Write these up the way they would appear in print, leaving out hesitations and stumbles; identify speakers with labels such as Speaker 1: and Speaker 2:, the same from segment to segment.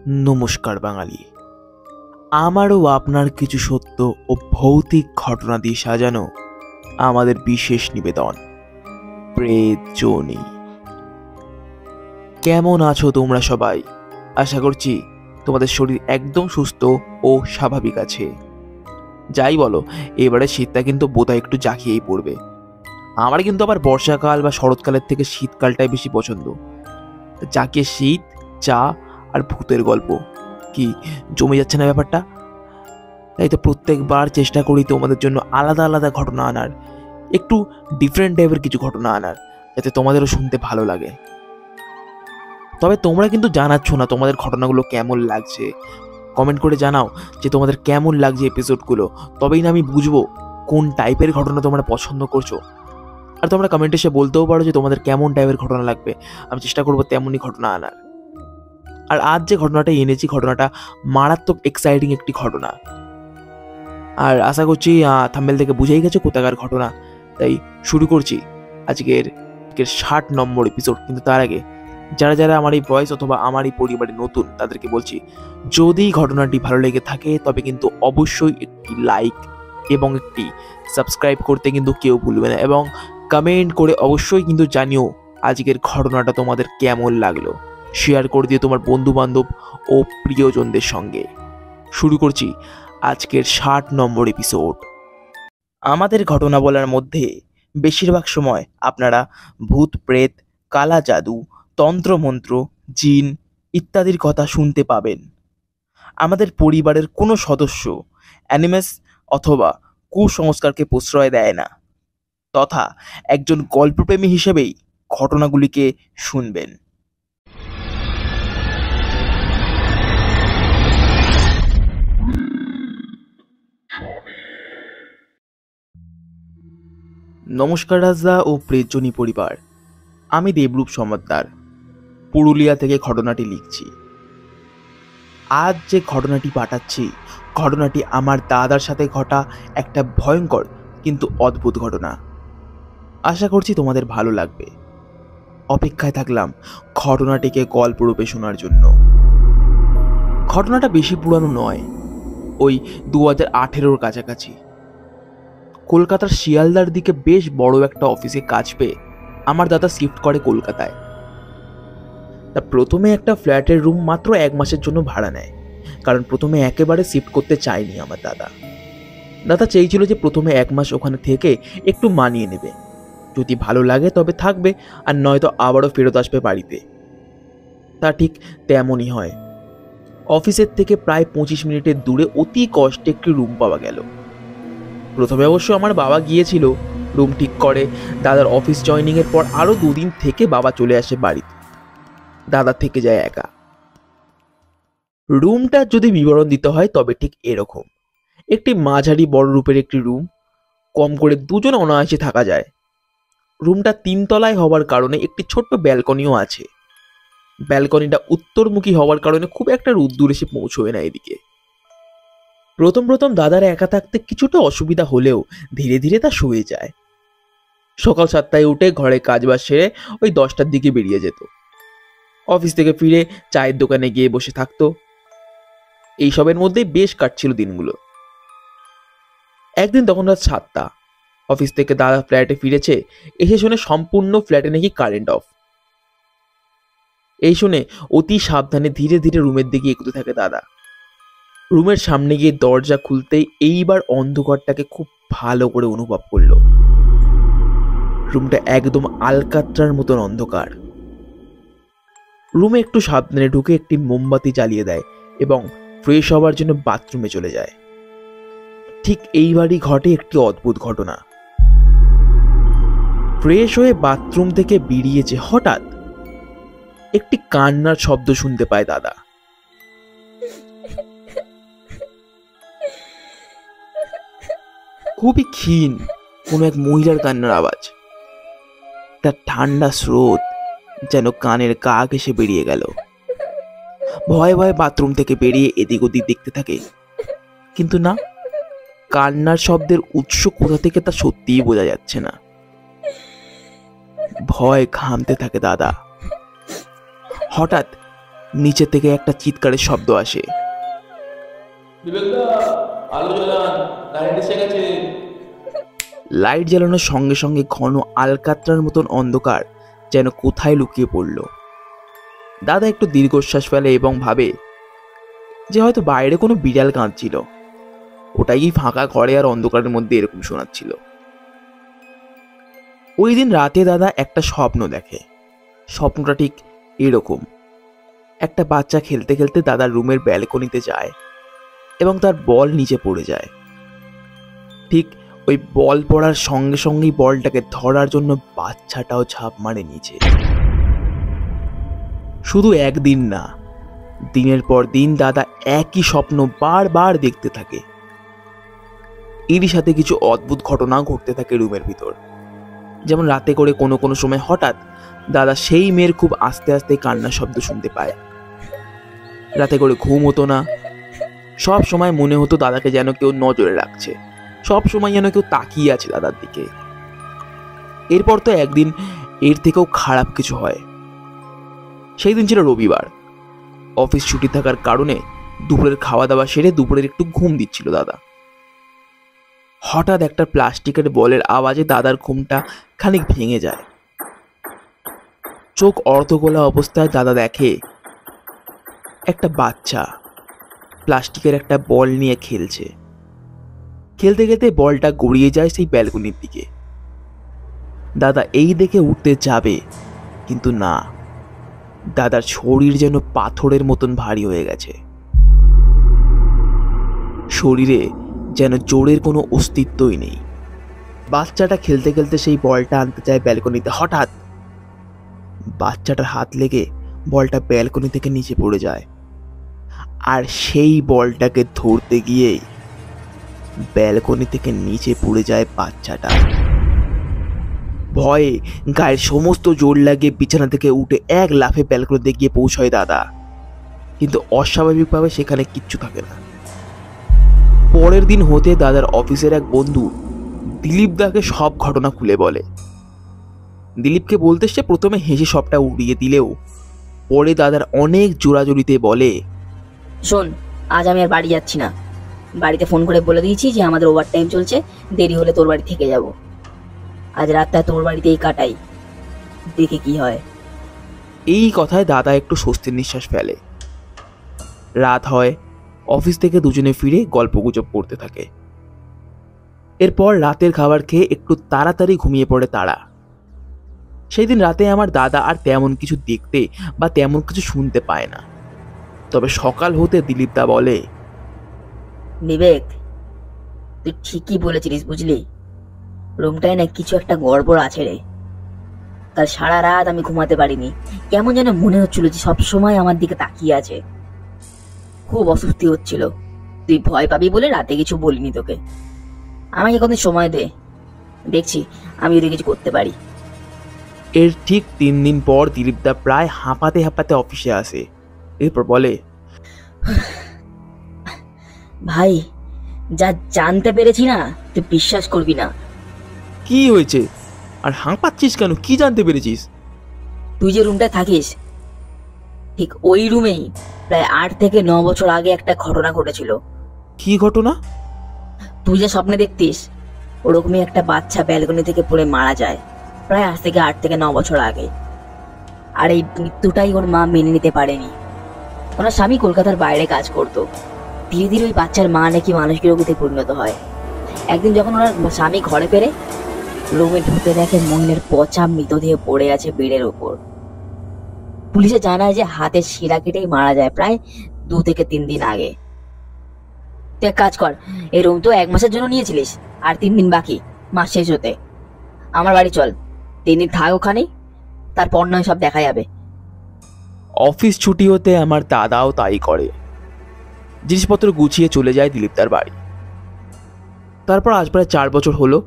Speaker 1: নমস্কার বাঙালি। আমারও আপনার কিছু সত্য ও ভৌতিক ঘটনা দিয়ে সাজানো আমাদের বিশেষ নিবেদন প্রেত জনি। কেমন আছো তোমরা সবাই? আশা করছি তোমাদের শরীর একদম সুস্থ ও স্বাভাবিক আছে। যাই বলো, এবারে শীতটা কিন্তু বোধহয় একটু জাঁকিয়েই পড়বে। আমার কিন্তু আবার বর্ষাকাল বা শরৎকালের থেকে শীতকালটাই বেশি পছন্দ। জাঁকিয়ে শীত, চা আর ভূতের গল্প, কি জমে যাচ্ছে না ব্যাপারটা? তাই তো প্রত্যেকবার চেষ্টা করি তোমাদের জন্য আলাদা আলাদা ঘটনা আনার, একটু ডিফারেন্ট টাইপের কিছু ঘটনা আনার, যাতে তোমাদেরও শুনতে ভালো লাগে। তবে তোমরা কিন্তু জানাচ্ছ না তোমাদের ঘটনাগুলো কেমন লাগছে। কমেন্ট করে জানাও যে তোমাদের কেমন লাগছে এপিসোডগুলো, তবেই না আমি বুঝবো কোন টাইপের ঘটনা তোমরা পছন্দ করছো। আর তোমরা কমেন্টে এসে বলতেও পারো যে তোমাদের কেমন টাইপের ঘটনা লাগবে, আমি চেষ্টা করবো তেমনই ঘটনা আনার। আর আজ যে ঘটনাটা এনেছি, ঘটনাটা মারাত্মক এক্সাইটিং একটি ঘটনা। আর আশা করছি থাম্বনেল থেকে বুঝেই গেছে কোথাকার ঘটনা। তাই শুরু করছি আজকের 60 নম্বর এপিসোড। কিন্তু তার আগে যারা যারা আমার এই ভয়েস অথবা আমার এই পরিবারে নতুন, তাদেরকে বলছি, যদি ঘটনাটি ভালো লেগে থাকে তবে কিন্তু অবশ্যই একটি লাইক এবং একটি সাবস্ক্রাইব করতে কিন্তু কেউ ভুলবে না, এবং কমেন্ট করে অবশ্যই কিন্তু জানিও আজকের ঘটনাটা তোমাদের কেমন লাগলো। শেয়ার করে দিও তোমার বন্ধু বান্ধব ও প্রিয়জনদের সঙ্গে। শুরু করছি আজকের 60 নম্বর এপিসোড। আমাদের ঘটনা বলার মধ্যে বেশিরভাগ সময় আপনারা ভূত প্রেত, কালা জাদু, তন্ত্রমন্ত্র, জিন ইত্যাদির কথা শুনতে পাবেন। আমাদের পরিবারের কোনো সদস্য অ্যানিমেস অথবা কুসংস্কারকে প্রশ্রয় দেয় না, তথা একজন গল্পপ্রেমী হিসেবেই ঘটনাগুলিকে শুনবেন। নমস্কার রাজদা ও প্রেতজনী পরিবার, আমি দেবরূপ সমাদ্দার পুরুলিয়া থেকে ঘটনাটি লিখছি। আজ যে ঘটনাটি পাঠাচ্ছি, ঘটনাটি আমার দাদার সাথে ঘটা একটা ভয়ঙ্কর কিন্তু অদ্ভুত ঘটনা। আশা করছি তোমাদের ভালো লাগবে। অপেক্ষায় থাকলাম ঘটনাটিকে গল্পরূপে শোনার জন্য। ঘটনাটা বেশি পুরানো নয়, ওই 2018-র কাছাকাছি। কলকাতার শিয়ালদার দিকে বেশ বড় একটা অফিসে কাজ পেয়ে আমার দাদা শিফট করে কলকাতায়। তা প্রথমে একটা ফ্ল্যাটের রুম মাত্র 1 মাসের জন্য ভাড়া নেয়, কারণ প্রথমে একেবারে শিফট করতে চায়নি আমার দাদা। দাদা চেয়েছিল যে প্রথমে 1 মাস ওখানে থেকে একটু মানিয়ে নেবে, যদি ভালো লাগে তবে থাকবে, আর নয়তো আবারও ফেরত আসবে বাড়িতে। তা ঠিক তেমনই হয়। অফিসের থেকে প্রায় 25 মিনিটের দূরে অতি কষ্টে একটি রুম পাওয়া গেল। প্রথমে অবশ্য আমার বাবা গিয়েছিল, রুম ঠিক করে। দাদার অফিস জয়েনিংয়ের পর আরও 2 দিন থেকে বাবা চলে আসে বাড়িতে। দাদা থেকে যায় একা। রুমটা যদি বিবরণ দিতে হয় তবে ঠিক এরকম একটি মাঝারি বড় রূপের একটি রুম, কম করে 2 জন অনায়াসে থাকা যায়। রুমটা 3 তলায় হওয়ার কারণে একটি ছোট্ট ব্যালকনিও আছে। ব্যালকনিটা উত্তরমুখী হওয়ার কারণে খুব একটা রোদ্দুর এসে পৌঁছয় না এদিকে। প্রথম প্রথম দাদার একা থাকতে কিছুটা অসুবিধা হলেও ধীরে ধীরে তা সয়ে যায়। সকাল 7টায় উঠে ঘরে কাজবাজ সেরে ওই 10টার দিকে বেরিয়ে যেত। অফিস থেকে ফিরে চায়ের দোকানে গিয়ে বসে থাকতো। এইসবের মধ্যেই বেশ কাটছিল দিনগুলো। একদিন তখন রাত 7টা, অফিস থেকে দাদা ফ্ল্যাটে ফিরেছে, এসে শুনে সম্পূর্ণ ফ্ল্যাটে নাকি কারেন্ট অফ। এই শুনে অতি সাবধানে ধীরে ধীরে রুমের দিকে এগোতে থাকে দাদা। রুমের সামনে গিয়ে দরজা খুলতেই এইবার অন্ধকারটাকে খুব ভালো করে অনুভব করলো। রুমটা একদম আলকাত্রার মতন অন্ধকার। রুমে একটু সাবধানে ঢুকে একটি মোমবাতি জ্বালিয়ে দেয় এবং ফ্রেশ হওয়ার জন্য বাথরুমে চলে যায়। ঠিক এইবারই ঘটে একটি অদ্ভুত ঘটনা। ফ্রেশ হয়ে বাথরুম থেকে বেরিয়েছে, হঠাৎ একটি কান্নার শব্দ শুনতে পায় দাদা। খুবই ক্ষীণ কোনো এক মহিলার কান্নার আওয়াজ। তার ঠান্ডা স্রোত যেন কানের কাক এসে বেরিয়ে গেল। ভয়ে ভয়ে বাথরুম থেকে বেরিয়ে এদিক ওদিক দেখতে থাকে, কিন্তু না, কান্নার শব্দের উৎস কোথা থেকে তা সত্যিই বোঝা যাচ্ছে না। ভয় ঘামতে থাকে দাদা। হঠাৎ নিচে থেকে একটা চিৎকারের শব্দ আসে। লাইট জ্বালানোর সঙ্গে সঙ্গে ঘন আলকাতরার মতন অন্ধকার যেন কোথায় লুকিয়ে পড়ল। দাদা একটু দীর্ঘশ্বাস ফেলে এবং ভাবে যে হয়তো বাইরে কোনো বিড়াল কাঁদছিল। ওটাই ফাঁকা ঘরে আর অন্ধকারের মধ্যে এরকম শোনাচ্ছিল। ওই দিন রাতে দাদা একটা স্বপ্ন দেখে। স্বপ্নটা ঠিক এরকম: একটা বাচ্চা খেলতে খেলতে দাদার রুমের ব্যালকনিতে যায় এবং তার বল নিচে পড়ে যায়। ঠিক ওই বল পড়ার সঙ্গে সঙ্গেই বলটাকে ধরার জন্য বাচ্চাটাও ঝাঁপ মারে নিচে। শুধু একদিন না, দিনের পর দিন দাদা একই স্বপ্ন বারবার দেখতে থাকে। এরই সাথে কিছু অদ্ভুত ঘটনা ঘটতে থাকে রুমের ভিতর। যেমন রাতে করে কোনো কোনো সময় হঠাৎ দাদা সেই মেয়ের খুব আস্তে আস্তে কান্নার শব্দ শুনতে পায়। রাতে করে ঘুম হতো না। সব সময় মনে হতো দাদাকে যেন কেউ নজরে রাখছে, সব সময় যেন কেউ তাকিয়ে আছে দাদার দিকে। এরপর তো একদিন এর থেকেও খারাপ কিছু হয়। সেই দিন ছিল রবিবার। অফিস ছুটি থাকার কারণে দুপুরের খাওয়া দাওয়া সেরে দুপুরের একটু ঘুম দিচ্ছিল দাদা। হঠাৎ একটা প্লাস্টিকের বলের আওয়াজে দাদার ঘুমটা খানিক ভেঙে যায়। চোখ অর্ধগোলা অবস্থায় দাদা দেখে একটা বাচ্চা প্লাস্টিকের একটা বল নিয়ে খেলছে। খেলতে খেলতে বলটা গড়িয়ে যায় সেই ব্যালকনির দিকে। দাদা এই দেখে উঠতে যাবে, কিন্তু না, দাদার শরীর যেন পাথরের মতন ভারী হয়ে গেছে। শরীরে যেন জোরের কোনো অস্তিত্বই নেই। বাচ্চাটা খেলতে খেলতে সেই বলটা আনতে যায় ব্যালকনিতে। হঠাৎ বাচ্চাটার হাত লেগে বলটা ব্যালকনি থেকে নিচে পড়ে যায়। আর সেই বলটাকে ধরতে গিয়ে ব্যালকনি থেকে নিচে পড়ে যায় বাচ্চাটা। ভয়ে গায়ের সমস্ত জোর লাগিয়ে বিছানা থেকে উঠে এক লাফে ব্যালকনিতে গিয়ে পৌঁছয় দাদা। কিন্তু অস্বাভাবিকভাবে সেখানে কিচ্ছু থাকে না। পরের দিন হতে দাদার অফিসের এক বন্ধু দিলীপ দাকে সব ঘটনা খুলে বলে। দিলীপকে বলতে সে প্রথমে হেসে সবটা উড়িয়ে দিলেও পরে দাদার অনেক জোরাজুরিতে বলে,
Speaker 2: শোন, আজ আমি আর বাড়ি যাচ্ছি না। বাড়িতে ফোন করে বলে দিয়েছি যে আমাদের ওভার টাইম চলছে, দেরি হলে তোর বাড়ি থেকে যাব। আজ রাতটা তোর বাড়িতেই কাটাই, দেখে কি হয়।
Speaker 1: এই কথায় দাদা একটু স্বস্তির নিঃশ্বাস ফেলে। রাত হয়। অফিস থেকে দুজনে ফিরে গল্পগুজব করতে থাকে। এরপর রাতের খাবার খেয়ে একটু তাড়াতাড়ি ঘুমিয়ে পড়ে তারা। সেই দিন রাতে আমার দাদা আর তেমন কিছু দেখতে বা তেমন কিছু শুনতে পায় না। তবে সকাল হতে দিলীপ দা বলে,
Speaker 2: বিবেক, তুই ঠিকই বলেছিলিস, বুঝলি? রুমটায় না কিছু একটা গড়বড় আছে রে। কাল সারা রাত আমি ঘুমাতে পারিনি। কেমন যেন মনে হচ্ছিল যে সব সময় আমার দিকে তাকিয়ে আছে। খুব অস্বস্তি হচ্ছিল। তুই ভয় পাবি বলে রাতে কিছু বলিনি তোকে। আমাকে এখন সময় দে, দেখছি আমি যদি কিছু করতে পারি।
Speaker 1: এর ঠিক 3 দিন পর দিলীপ দা প্রায় হাঁপাতে হাঁপাতে অফিসে আসে। এরপর বলে,
Speaker 2: ভাই, যা জানতে পেরেছি না, তুই বিশ্বাস করবি না।
Speaker 1: কি হয়েছে আর হাঁপাচ্ছিস কেন? কি জানতে পেরেছিস?
Speaker 2: তুই যে রুমটায় থাকিস, ঠিক ওই রুমেই প্রায় 8 থেকে 9 বছর আগে একটা ঘটনা ঘটেছিল।
Speaker 1: কি ঘটনা?
Speaker 2: তুই যে স্বপ্নে দেখতিস, ওরকমই একটা বাচ্চা ব্যালকনি থেকে পড়ে মারা যায় প্রায় আজ থেকে 8 থেকে 9 বছর আগে। আর এই মৃত্যুটাই ওর মা মেনে নিতে পারেনি। ওনার স্বামী কলকাতার বাইরে কাজ করতো। ধীরে ধীরে ওই বাচ্চার মা নাকি মানসিক রোগীতে পরিণত হয়। একদিন যখন ওনার স্বামী ঘরে ফেরে, রুমে ঢুকে দেখে মহিলার পচা মৃতদেহ পড়ে আছে বেডের উপর। পুলিশে জানায় যে হাতের শিরা কেটেই মারা যায় প্রায় 2 থেকে 3 দিন আগে। তুই এক কাজ কর, এই রুম তো 1 মাসের জন্য নিয়েছিলিস, আর 3 দিন বাকি মাস শেষ হতে। আমার বাড়ি চল, 3 দিন থাক ওখানে, তারপর নয় সব দেখা যাবে।
Speaker 1: অফিস ছুটি হতে আমার দাদাও তাই করে। জিনিসপত্র গুছিয়ে চলে যায় দিলীপদার বাড়ি। তারপর আজ প্রায় 4 বছর হলো।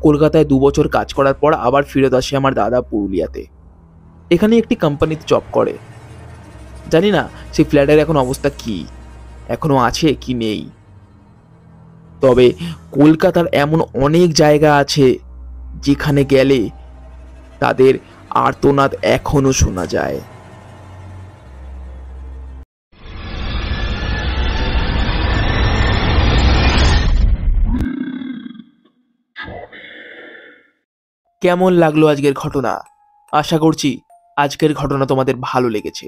Speaker 1: কলকাতায় 2 বছর কাজ করার পর আবার ফিরত আসে আমার দাদা পুরুলিয়াতে। এখানে একটি কোম্পানিতে জব করে। জানি না সেই ফ্ল্যাটের এখন অবস্থা কি, এখনো আছে কি নেই। তবে কলকাতার এমন অনেক জায়গা আছে যেখানে গেলে তাদের আর্তনাদ এখনো শোনা যায়। কেমন লাগলো আজকের ঘটনা? আশা করছি আজকের ঘটনা তোমাদের ভালো লেগেছে।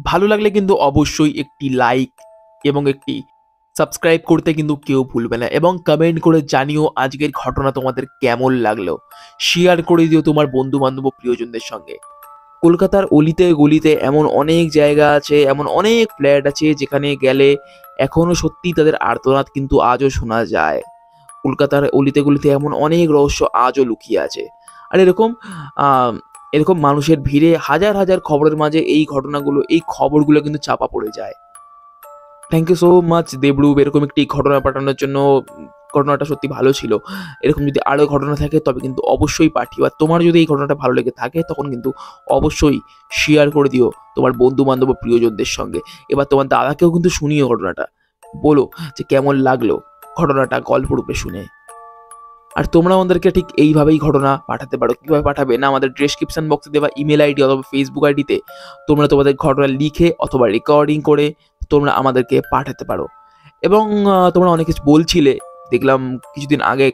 Speaker 1: ভালো লাগলে কিন্তু অবশ্যই একটি লাইক এবং একটি সাবস্ক্রাইব করতে কিন্তু কেউ ভুলবে না, এবং কমেন্ট করে জানিও আজকের ঘটনা তোমাদের কেমন লাগলো। শেয়ার করে দিও তোমার বন্ধু বান্ধব ও প্রিয়জনদের সঙ্গে। কলকাতার অলিতে গলিতে এমন অনেক জায়গা আছে, এমন অনেক ফ্ল্যাট আছে যেখানে গেলে এখনো সত্যি তাদের আর্তনাদ কিন্তু আজও শোনা যায়। কলকাতার অলিতে গলিতে এমন অনেক রহস্য আজও লুকিয়ে আছে। আর আহ, এরকম মানুষের ভিড়ে হাজার হাজার খবরের মাঝে এই খবরগুলো কিন্তু চাপা পড়ে যায়। Thank you so much Debrup, এরকম একটি ঘটনা পাঠানোর জন্য। ঘটনাটা সত্যি ভালো ছিল। এরকম যদি আরও ঘটনা থাকে তবে কিন্তু অবশ্যই পাঠিও। আর তোমার যদি এই ঘটনাটা ভালো লেগে থাকে তখন কিন্তু অবশ্যই শেয়ার করে দিও তোমার বন্ধু বান্ধব ও প্রিয়জনদের সঙ্গে। এবার তোমার দাদাকেও কিন্তু শুনিও ঘটনাটা, বলো যে কেমন লাগলো ঘটনাটা গল্প রূপে শুনে। আর তোমরা আমাদেরকে ঠিক এইভাবেই ঘটনা পাঠাতে পারো। কিভাবে পাঠাবে না, আমাদের ডেসক্রিপশন বক্সে দেওয়া ইমেল আইডি অথবা ফেসবুক আইডিতে তোমরা তোমাদের ঘটনা লিখে অথবা রেকর্ডিং করে তোমরা আমাদেরকে পাঠাতে পারো। এবং তোমরা অনেক কিছু বলছিলে, দেখলাম কিছুদিন আগে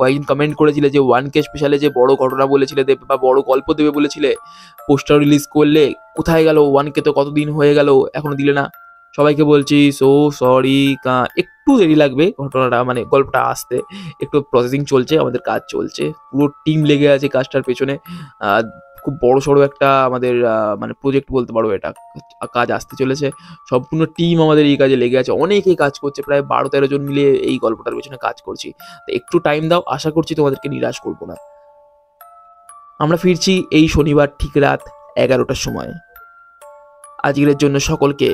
Speaker 1: কয়েকজন কমেন্ট করেছিলে যে 1K স্পেশালে যে বড় ঘটনা বলেছিলে দেবে বা বড় গল্প দেবে বলেছিলে, পোস্টার রিলিজ করলে কোথায় গেল? 1K তো কতদিন হয়ে গেল, এখনো দিলে না। সবাইকে বলছি সো সরি, একটু দেরি লাগবে ঘটনাটা মানে গল্পটা আসতে, একটু প্রসেসিং চলছে, আমাদের কাজ চলছে, পুরো টিম লেগে আছে কাজটার পেছনে। আহ, খুব বড় সড়ো একটা আমাদের মানে প্রজেক্ট বলতে পারো, এটা কাজ আসতে চলেছে। সম্পূর্ণ টিম আমাদের এই কাজে লেগে আছে, অনেকেই কাজ করছে, প্রায় 12-13 জন মিলে এই গল্পটার পেছনে কাজ করছি। তো একটু টাইম দাও, আশা করছি তোমাদেরকে নিরাশ করবো না। আমরা ফিরছি এই শনিবার ঠিক রাত 11টার সময়। আজকের জন্য সকলকে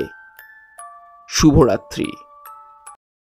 Speaker 1: শুভরাত্রি।